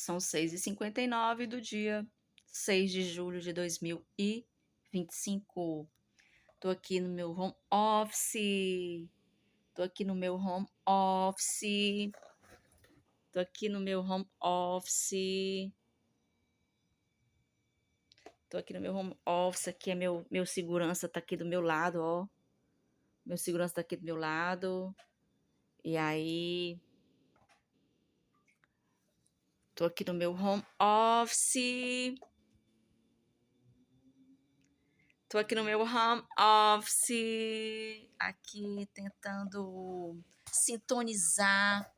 São 6h59 do dia 6 de julho de 2025. Tô aqui no meu home office. Tô aqui no meu home office. Tô aqui no meu home office. Tô aqui no meu home office. Aqui é meu segurança, tá aqui do meu lado, ó. Meu segurança tá aqui do meu lado. E aí, tô aqui no meu home office. Tô aqui no meu home office, aqui tentando sintonizar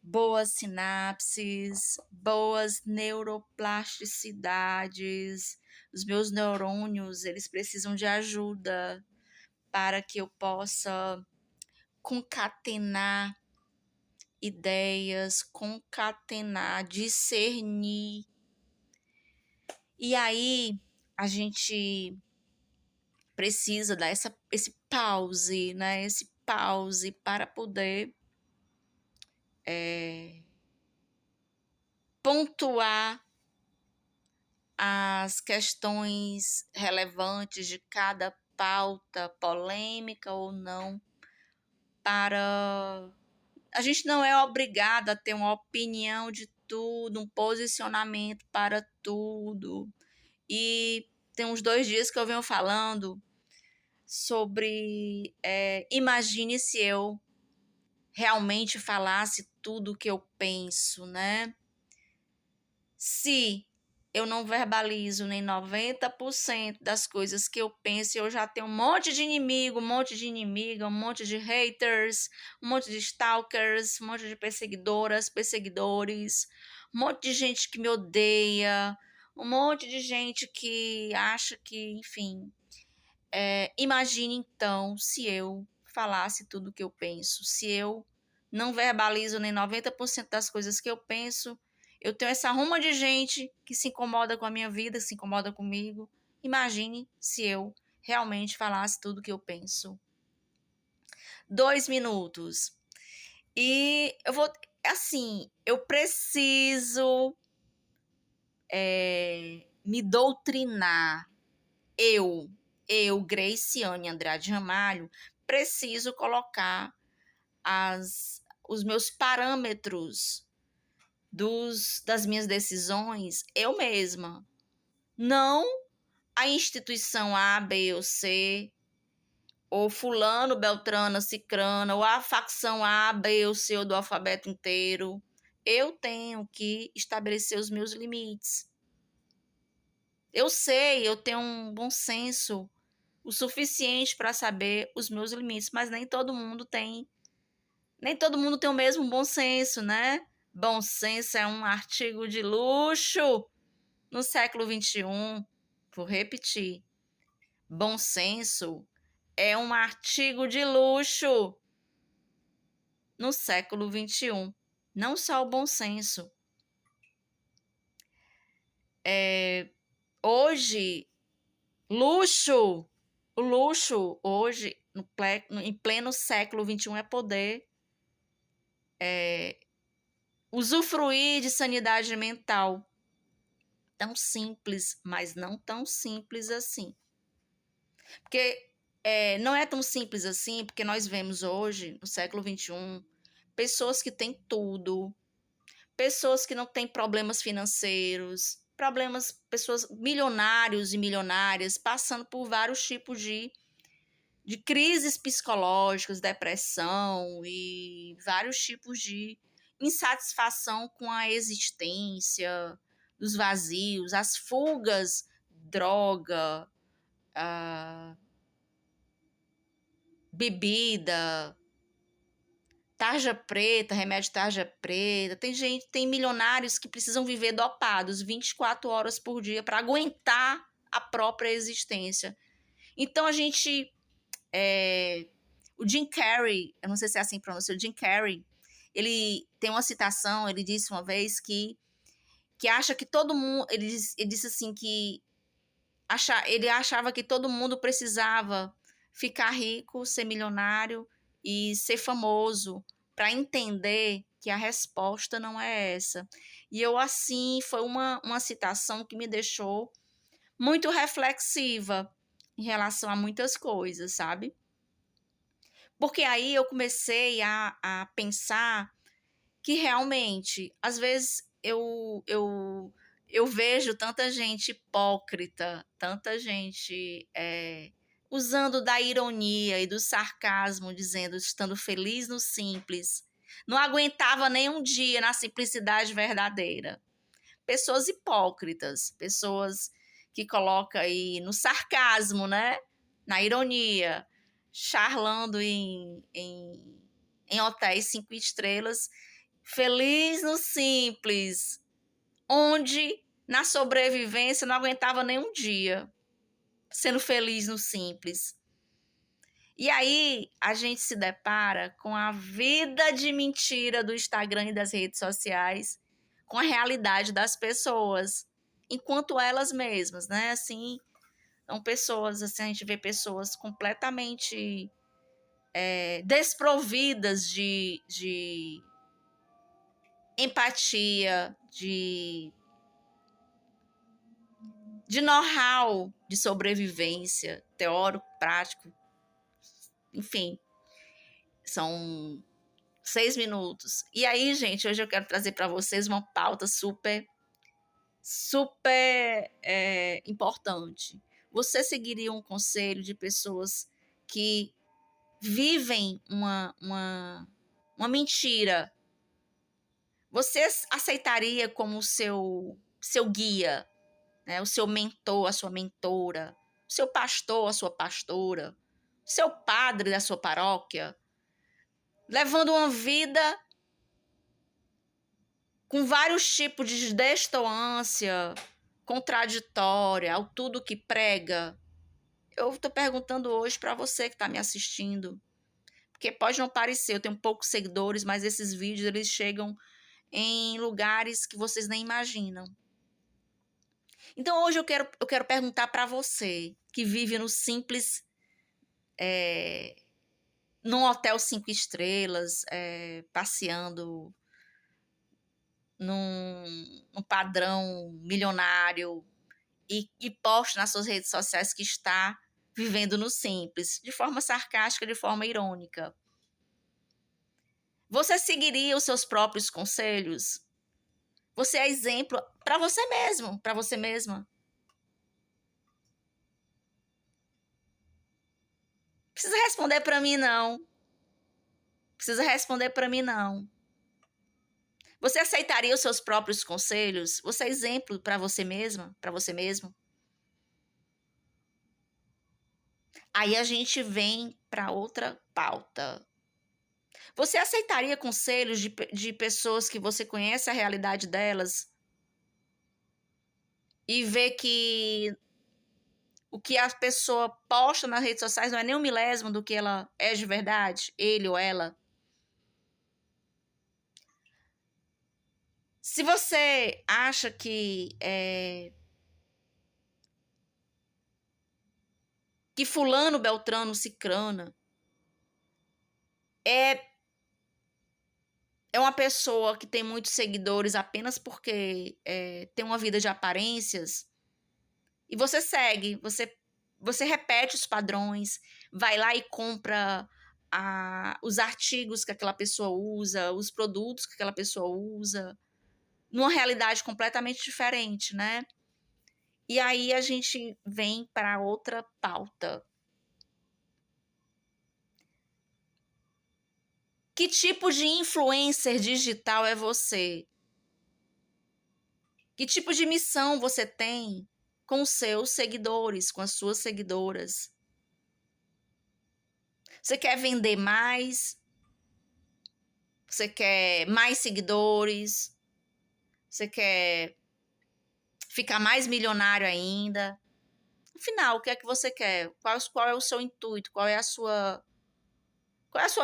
boas sinapses, boas neuroplasticidades. Os meus neurônios, eles precisam de ajuda para que eu possa concatenar ideias, concatenar, discernir. E aí, a gente precisa dar esse pause, né? Esse pause para poder pontuar as questões relevantes de cada pauta, polêmica ou não, para... A gente não é obrigado a ter uma opinião de tudo, um posicionamento para tudo. E tem uns 2 dias que eu venho falando sobre imagine se eu realmente falasse tudo o que eu penso, né? Se eu não verbalizo nem 90% das coisas que eu penso, eu já tenho um monte de inimigo, um monte de inimiga, um monte de haters, um monte de stalkers, um monte de perseguidoras, perseguidores, um monte de gente que me odeia, um monte de gente que acha que, enfim. Imagine então se eu falasse tudo o que eu penso, se eu não verbalizo nem 90% das coisas que eu penso, eu tenho essa ruma de gente que se incomoda com a minha vida, se incomoda comigo. Imagine se eu realmente falasse tudo o que eu penso. 2 minutos. E eu vou, assim, eu preciso me doutrinar. Eu, Graciane Andrade Ramalho, preciso colocar os meus parâmetros das minhas decisões eu mesma. Não a instituição A, B ou C, ou fulano, beltrano, cicrana, ou a facção A, B ou C ou do alfabeto inteiro. Eu tenho que estabelecer os meus limites. Eu sei, eu tenho um bom senso o suficiente para saber os meus limites, mas nem todo mundo tem o mesmo bom senso, né? Bom senso é um artigo de luxo no século XXI. Vou repetir. Bom senso é um artigo de luxo no século XXI. Não só o bom senso. Hoje, o luxo hoje, em pleno século XXI, é poder usufruir de sanidade mental. Tão simples, mas não tão simples assim. Porque não é tão simples assim, porque nós vemos hoje, no século XXI, pessoas que têm tudo, pessoas que não têm problemas financeiros, pessoas milionários e milionárias passando por vários tipos de crises psicológicas, depressão e vários tipos de insatisfação com a existência, dos vazios, as fugas, droga, bebida, tarja preta, remédio tarja preta. Tem milionários que precisam viver dopados 24 horas por dia para aguentar a própria existência. Então o Jim Carrey, eu não sei se é assim que pronuncia, o Jim Carrey, ele tem uma citação, ele disse uma vez que acha que todo mundo, ele disse assim que ele achava que todo mundo precisava ficar rico, ser milionário e ser famoso para entender que a resposta não é essa. E eu, assim, foi uma citação que me deixou muito reflexiva em relação a muitas coisas, sabe? Porque aí eu comecei a pensar que realmente, às vezes, eu vejo tanta gente hipócrita, tanta gente usando da ironia e do sarcasmo, dizendo, estando feliz no simples. Não aguentava nem um dia na simplicidade verdadeira. Pessoas hipócritas, pessoas que colocam aí no sarcasmo, né? Na ironia, charlando em hotéis 5 estrelas, feliz no simples, onde na sobrevivência não aguentava nem um dia, sendo feliz no simples. E aí a gente se depara com a vida de mentira do Instagram e das redes sociais, com a realidade das pessoas, enquanto elas mesmas, né? Assim, são pessoas, assim, a gente vê pessoas completamente desprovidas de empatia, de know-how de sobrevivência, teórico, prático, enfim, são 6 minutos. E aí, gente, hoje eu quero trazer para vocês uma pauta super, super importante. Você seguiria um conselho de pessoas que vivem uma mentira? Você aceitaria como seu guia, né? O seu mentor, a sua mentora, o seu pastor, a sua pastora, o seu padre da sua paróquia, levando uma vida com vários tipos de destoância, contraditória, ao tudo que prega? Eu estou perguntando hoje para você que está me assistindo, porque pode não parecer, eu tenho poucos seguidores, mas esses vídeos eles chegam em lugares que vocês nem imaginam. Então hoje eu quero perguntar para você que vive no simples, num hotel 5 estrelas, passeando num padrão milionário e posta nas suas redes sociais que está vivendo no simples, de forma sarcástica, de forma irônica. Você seguiria os seus próprios conselhos? Você é exemplo para você mesmo, para você mesma. Precisa responder para mim, não. Precisa responder para mim, não. Você aceitaria os seus próprios conselhos? Você é exemplo para você mesma, para você mesmo? Aí a gente vem para outra pauta. Você aceitaria conselhos de pessoas que você conhece a realidade delas e vê que o que a pessoa posta nas redes sociais não é nem um milésimo do que ela é de verdade, ele ou ela? Se você acha que fulano, beltrano, cicrana é uma pessoa que tem muitos seguidores apenas porque tem uma vida de aparências, e você segue, você repete os padrões, vai lá e compra os artigos que aquela pessoa usa, os produtos que aquela pessoa usa, numa realidade completamente diferente, né? E aí a gente vem para outra pauta. Que tipo de influencer digital é você? Que tipo de missão você tem com os seus seguidores, com as suas seguidoras? Você quer vender mais? Você quer mais seguidores? Você quer ficar mais milionário ainda? Afinal, o que é que você quer? Qual é o seu intuito? Qual é a sua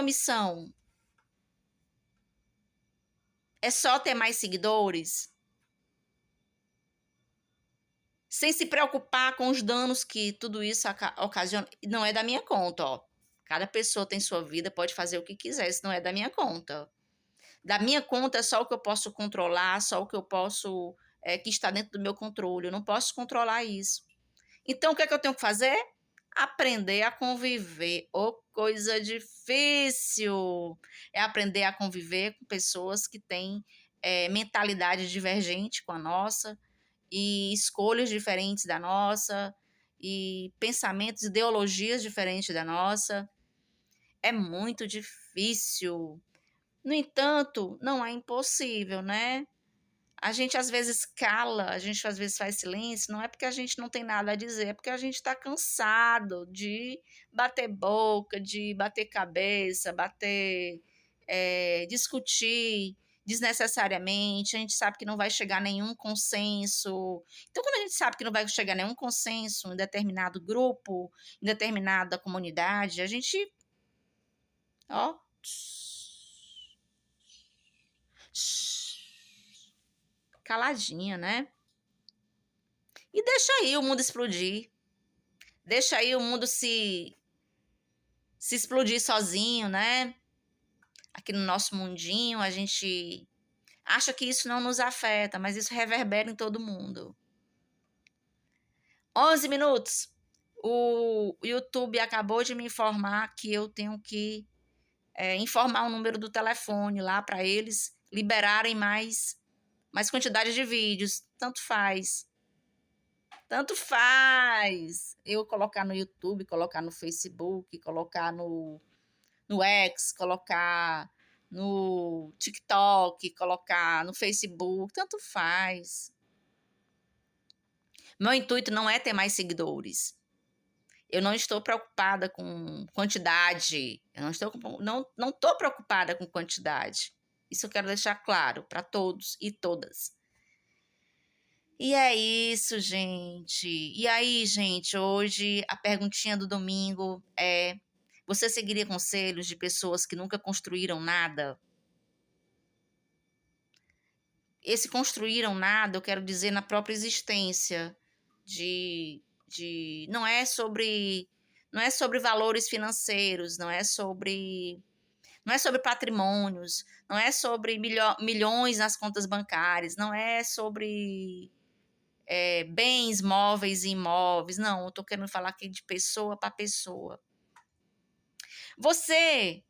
missão? É só ter mais seguidores? Sem se preocupar com os danos que tudo isso ocasiona? Não é da minha conta, ó. Cada pessoa tem sua vida, pode fazer o que quiser, isso não é da minha conta. Da minha conta é só o que eu posso controlar, só o que eu posso, que está dentro do meu controle. Eu não posso controlar isso. Então, o que é que eu tenho que fazer? Aprender a conviver. Ô, coisa difícil! É aprender a conviver com pessoas que têm mentalidade divergente com a nossa, e escolhas diferentes da nossa, e pensamentos, ideologias diferentes da nossa. É muito difícil. No entanto, não é impossível, né? A gente às vezes cala, a gente às vezes faz silêncio, não é porque a gente não tem nada a dizer, é porque a gente está cansado de bater boca, de bater cabeça, discutir desnecessariamente. A gente sabe que não vai chegar a nenhum consenso. Então, quando a gente sabe que não vai chegar a nenhum consenso em determinado grupo, em determinada comunidade, a gente, ó, caladinha, né? E deixa aí o mundo explodir. Deixa aí o mundo se explodir sozinho, né? Aqui no nosso mundinho, a gente acha que isso não nos afeta, mas isso reverbera em todo mundo. 11 minutos. O YouTube acabou de me informar que eu tenho que informar o número do telefone lá para eles liberarem mais quantidade de vídeos. Tanto faz. Tanto faz eu colocar no YouTube, colocar no Facebook, colocar no X, colocar no TikTok, colocar no Facebook, tanto faz. Meu intuito não é ter mais seguidores. Eu não estou preocupada com quantidade. Eu não estou preocupada com quantidade. Isso eu quero deixar claro para todos e todas. E é isso, gente. E aí, gente, hoje a perguntinha do domingo é: você seguiria conselhos de pessoas que nunca construíram nada? Esse construíram nada, eu quero dizer na própria existência não é sobre valores financeiros, não é sobre patrimônios, não é sobre milhões nas contas bancárias, não é sobre bens móveis e imóveis. Não, eu estou querendo falar aqui de pessoa para pessoa. Você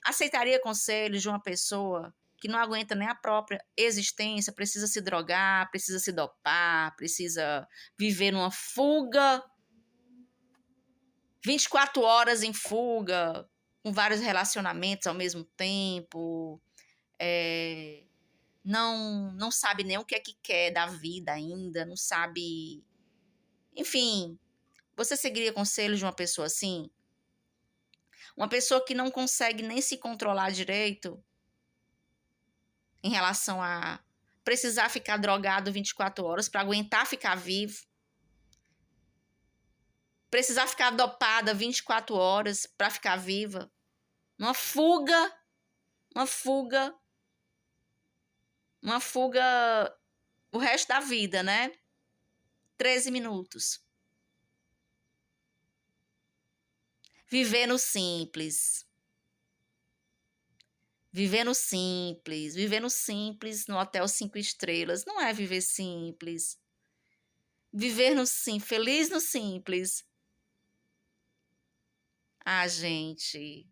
aceitaria conselhos de uma pessoa que não aguenta nem a própria existência, precisa se drogar, precisa se dopar, precisa viver numa fuga, 24 horas em fuga, com vários relacionamentos ao mesmo tempo, não sabe nem o que é que quer da vida ainda, não sabe. Enfim, você seguiria conselhos de uma pessoa assim? Uma pessoa que não consegue nem se controlar direito em relação a precisar ficar drogado 24 horas para aguentar ficar vivo, precisar ficar dopada 24 horas para ficar viva, uma fuga, uma fuga, uma fuga o resto da vida, né? 13 minutos. Viver no simples. Viver no simples. Viver no simples no hotel 5 estrelas. Não é viver simples. Viver no simples. Feliz no simples. Ah, gente.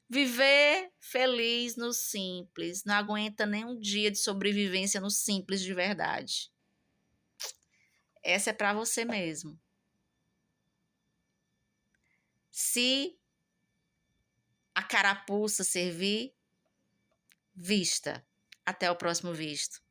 Viver feliz no simples. Não aguenta nem um dia de sobrevivência no simples de verdade. Essa é para você mesmo. Se a carapuça servir, vista. Até o próximo visto.